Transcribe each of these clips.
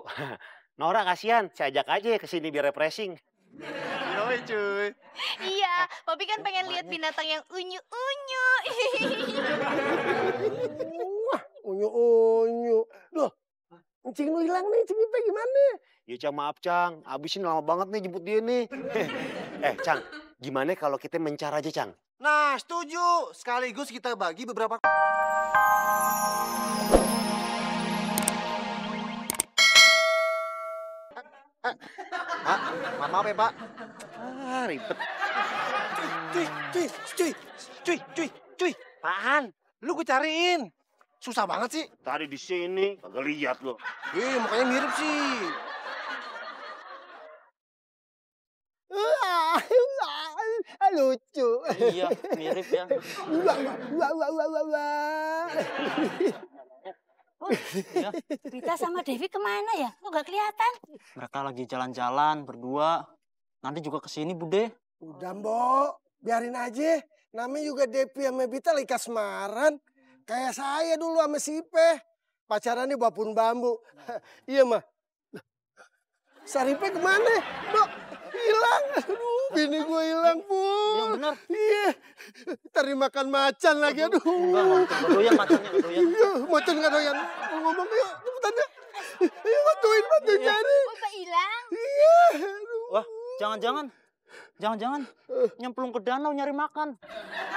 Bu. Nora kasihan, saya ajak aja ke sini biar refreshing. Yoi cuy. Iya, Poppy kan pengen lihat binatang yang unyu-unyu. Wah, unyu-unyu. Loh, Cing lu hilang nih, Cing Ipe gimana? Ya Cang, maaf Cang, abis ini lama banget nih jemput dia nih. Cang, gimana kalau kita mencar aja Cang? Nah, setuju. Sekaligus kita bagi beberapa... Maaf ya, Pak. Ribet. Cuy. Apaan? Lu gue cariin. Susah banget sih. Tadi di sini, kagak lihat lo. Mukanya mirip sih. Lucu. Iya, mirip ya. Ya. Vita sama Devi kemana ya? Kok gak kelihatan? Mereka lagi jalan-jalan berdua. Nanti juga kesini, Bude. Udah, Mbok. Biarin aja. Namanya juga Devi sama Vita lagi kasmaran. Kayak saya dulu sama si Ipe. Pacarannya bapun bambu. Iya, Mah. Saripe kemana? Mbok, hilang. Aduh, bini gue hilang, Bu. Yang benar. Iya. Tadi makan macan lagi, aduh. Enggak doyan macannya, gak doyan. Iya, macan gak doyan. Ngomong, yuk, cepetan yuk. Iya, bantuin cari. Bapak hilang. Iya, aduh. Wah, jangan-jangan nyemplung ke danau nyari makan.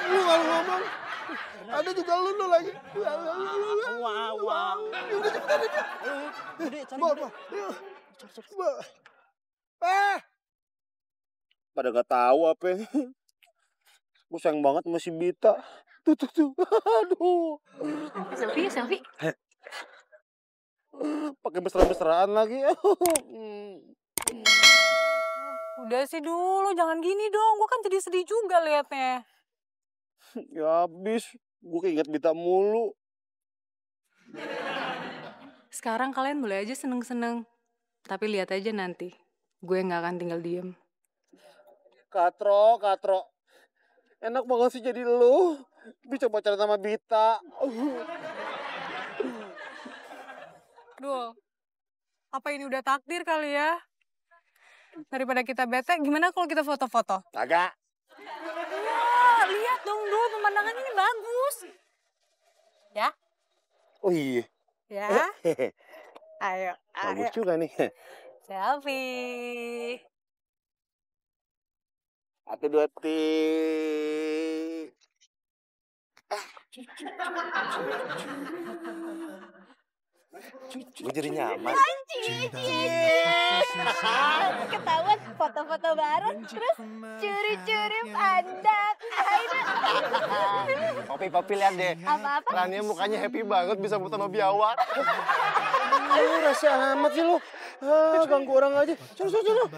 Lu kalau ngomong, ada juga lu lagi. Wah. Udah cepetan aja. Bude, cari Mbak, Bude. yuk. Mbak. Eh. Pada gak tahu apa. Gue sayang banget sama si Bita. Tuh. Aduh. Selfie. Pakai mesra-mesraan lagi. Udah sih dulu, jangan gini dong. Gue kan jadi sedih juga liatnya. Ya habis, gue keinget Bita mulu. Sekarang kalian boleh aja seneng-seneng. Tapi lihat aja nanti. Gue gak akan tinggal diem. Katro. Enak banget sih jadi lu. Bisa pacaran sama Bita. Duh, apa ini udah takdir kali ya? Daripada kita bete, gimana kalau kita foto-foto? Kagak. Wah, lihat dong, Dul, pemandangan ini bagus. Ya? Oh iya. Ya? Ayo. Bagus juga nih. Selfie. 1, 2, 3. Gue jadi nyaman. Ketahuan foto-foto bareng, terus curi-curi pandang. Papi lihat deh. Apa-apa? Rania mukanya happy banget bisa foto sama biawak. Lu rasa amat sih lu. Ganggu orang aja. Suruh.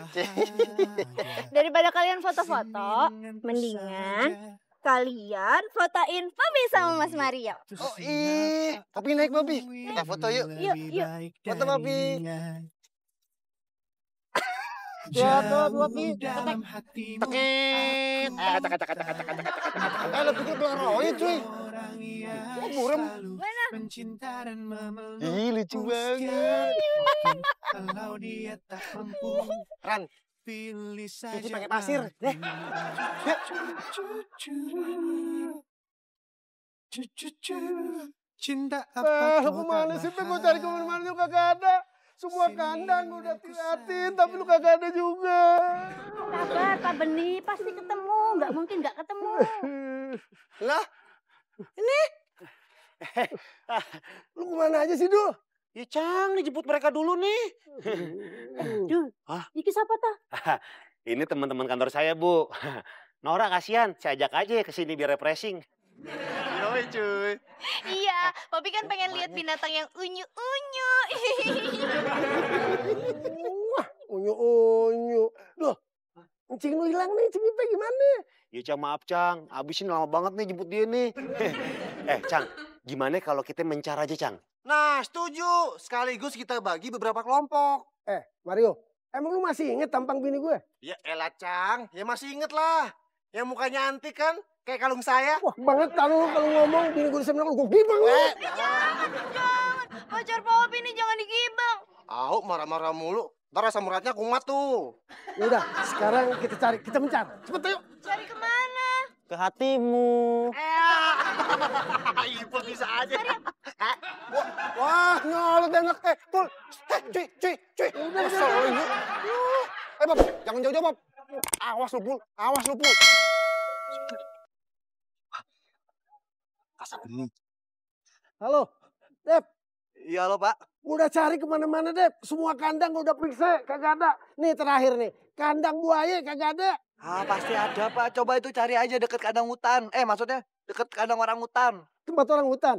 Daripada kalian foto-foto, mendingan kalian fotoin Poppy sama Mas Mario. Oh iya, Papi naik Papi. Kita foto yuk. Yuk. Foto Papi. Dua, Pi. Tekit. Lo pikir belang roy cuy. Kok burem? Mana? Ih, lucu banget. Ran, cuci pakai pasir. Deh. Cinta apa? Lu kemana sih, Pe? Gue cari kemana-mana juga kagak ada. Semua kandang gue udah liatin, tapi lu kagak ada juga. Sabar, Pak Beni. Pasti ketemu. Nggak mungkin nggak ketemu. Lah, ini? Lu kemana aja sih, Dul? Ya Cang, nih jemput mereka dulu nih. Dul, iki siapa ta? Ini teman-teman kantor saya, Bu. Nora kasihan, saya ajak aja ke sini biar refreshing. Yoi cuy. Iya, Poppy kan pengen lihat binatang yang unyu-unyu. Wah, unyu-unyu. Loh, Cing lu hilang nih, Cing Ipe gimana? Ya Cang, maaf Cang, abis ini lama banget nih jemput dia nih. Cang, gimana kalau kita mencar aja Cang? Nah, setuju. Sekaligus kita bagi beberapa kelompok. Mario, emang lu masih inget tampang bini gue? Ya elah Cang, ya masih inget lah. Yang mukanya antik kan, kayak kalung saya. Wah, banget kalau ngomong bini gue di sebelah gue gibang lu. Jangan, pacar Poppy nih jangan digibang. Au, marah-marah mulu. Ntar asam uratnya kumat tuh. Udah, sekarang kita cari, kita mencar. Cepet yuk. Cari kemana? Ke hatimu. Ipul bisa aja. Wah, nyolot enak Pul. Cuy. Udah, Kesel. Bob, jangan jauh-jauh, Bob. Awas lu, Pul. Awas lu, Pul. Kasar ini. Halo, Dep. Iya, lo, Pak. Udah cari kemana-mana, Dep. Semua kandang udah periksa, kagak ada. Nih terakhir nih, kandang buaya kagak ada. Ah, pasti ada, Pak. Coba itu cari aja deket kandang hutan. Maksudnya deket kandang orang hutan. Tempat orang hutan.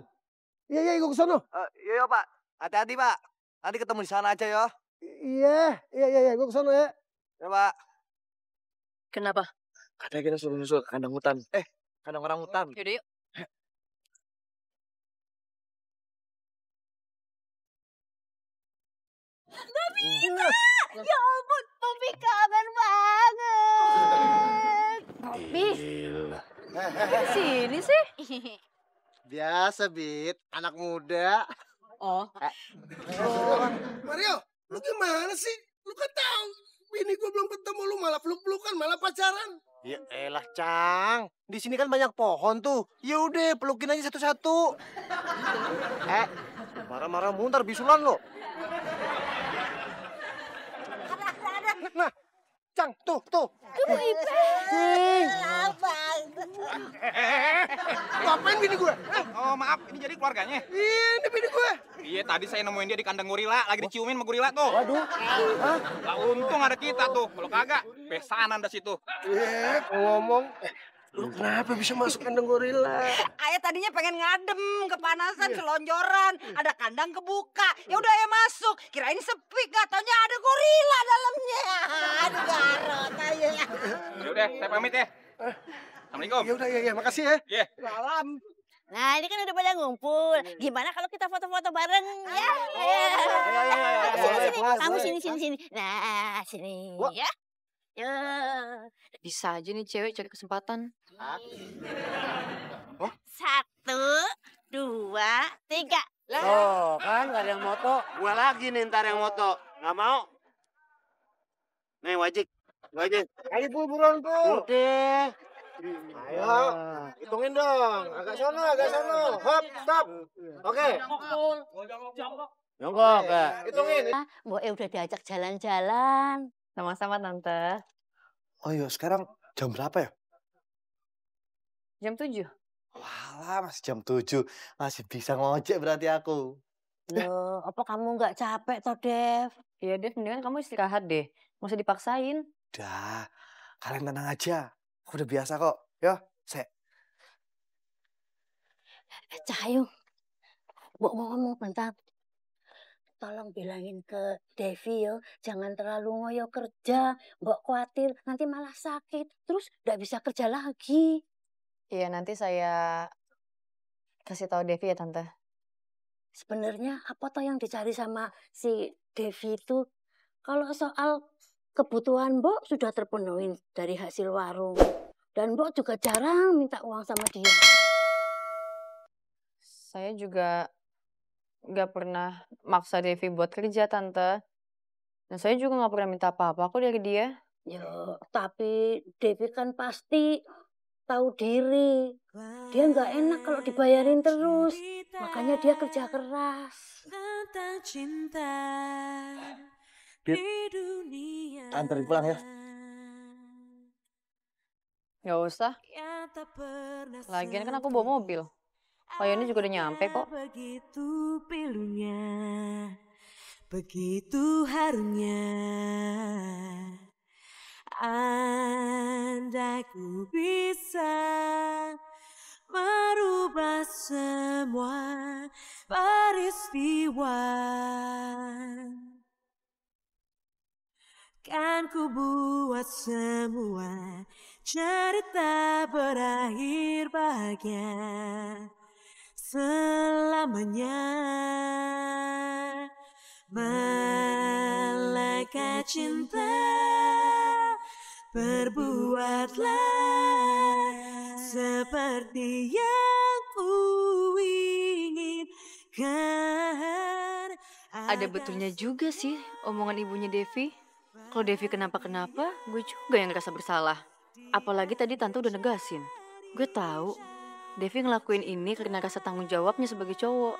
Iya, gue kesana. Iya, Pak. Hati-hati, Pak. Nanti ketemu di sana aja ya. Iya, gue kesana ya. Ya, Pak. Kenapa? Katanya kita suruh nyusul ke kandang hutan. Kandang orang hutan. Yaudah yuk. Ya ampun, Poppy kangen banget. Poppy, sini sih. Biasa, Bit. Anak muda. Oh, Mario, lu gimana sih? Lu kan tahu, bini gue belum ketemu, lu malah peluk-pelukan, malah pacaran. Ya elah, Cang. Di sini kan banyak pohon tuh. Ya udah, pelukin aja satu-satu. Marah-marah mulu ntar bisulan lo. Nah, Cang, tuh. Ngapain bini gue? Oh maaf, ini jadi keluarganya? Ini bini gue. Iya, tadi saya nemuin dia di kandang gorila, lagi diciumin sama gorila tuh. Waduh. Lah untung ada kita tuh, kalau kagak, pesanan dah situ. Ngomong. Lu kenapa bisa masuk kandang gorila? Ayah tadinya pengen ngadem, kepanasan, selonjoran. Ada kandang kebuka. Ya udah ayah masuk. Kirain sepi, gak taunya ada gorila dalamnya. Aduh garot ayah. Yaudah, saya pamit ya. Assalamualaikum. Ya udah, ya, makasih ya. Iya. Salam. Nah, ini kan udah pada ngumpul. Gimana kalau kita foto-foto bareng ya? Kamu sini. Nah, sini ya. Bisa aja nih cewek cari kesempatan. 1, 2, 3. Oh, kan gak ada yang moto. Gua lagi nih ntar yang moto. Gak mau. Nih, Wajik. Ayo, Pul, buruan, Pul. Udah. Ayo, hitungin dong. Agak sono. Hop, stop. Oke. Nyongkok, Kak. Hitungin. Mbok udah diajak jalan-jalan. Sama-sama Tante. Oh iya, sekarang jam berapa ya? Jam 7. Walah, masih jam 7. Masih bisa ngojek berarti aku. Loh, apa kamu nggak capek toh, Dev? Iya Dev, mendingan kamu istirahat deh. Nggak usah dipaksain. Udah, kalian tenang aja. Aku udah biasa kok. Ya, Cahayu, Mbok mau ngomong bentar. Tolong bilangin ke Devi yo, jangan terlalu ngoyo kerja. Mbok khawatir nanti malah sakit, terus nggak bisa kerja lagi. Iya, nanti saya kasih tahu Devi ya Tante. Sebenarnya apa toh yang dicari sama si Devi itu? Kalau soal kebutuhan Mbok sudah terpenuhi dari hasil warung. Dan Mbok juga jarang minta uang sama dia. Saya juga nggak pernah maksa Devi buat kerja Tante. Dan saya juga nggak pernah minta apa-apa kok dari dia. Ya, tapi Devi kan pasti tahu diri. Dia nggak enak kalau dibayarin terus. Makanya dia kerja keras. anterin pulang ya. Nggak usah. Lagian kan aku bawa mobil. Oh ya, ini juga udah nyampe kok. Begitu pilunya, begitu harunya. Andai ku bisa merubah semua peristiwa, kan ku buat semua cerita berakhir bahagia selamanya. Malaikat cinta, berbuatlah seperti yang ku inginkan. Ada betulnya juga sih omongan ibunya Devi. Kalau Devi kenapa-kenapa, gue juga yang ngerasa bersalah. Apalagi tadi tante udah negasin. Gue tahu Devi ngelakuin ini karena rasa tanggung jawabnya sebagai cowok.